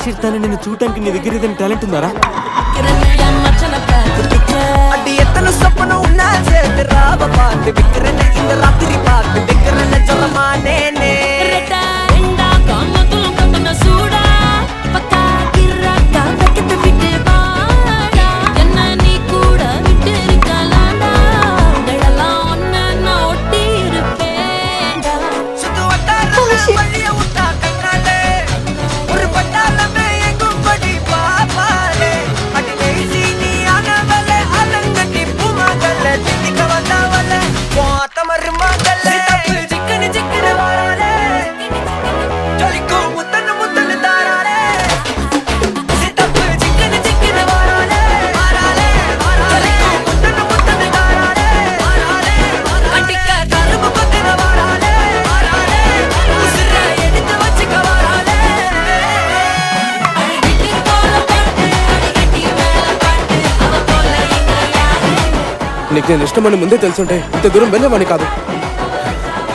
Shirt తానే నిన్ను చూడటానికి నీ దగ్గర ఏదైనా టాలెంట్ ఉందారా? அடி எத்தனை சொப்பன உன்னா சேர்த்து ராவ பார்த்து விக்கிறேன்னு இந்த ராத்திரி பார்த்து விக்கிறேன்னு சொல்லமானேனே నీకు నేను ఇష్టమని ముందే తెలుసుంటే ఇంత దూరం వెళ్ళేవాడిని కాదు.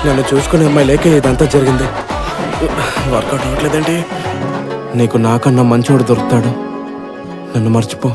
నన్ను చూసుకునే అమ్మాయి లేకే ఇదంతా జరిగింది. వర్కౌట్ అవ్వట్లేదేంటి? నీకు నాకన్నా మంచోడు దొరుకుతాడు. నన్ను మర్చిపో.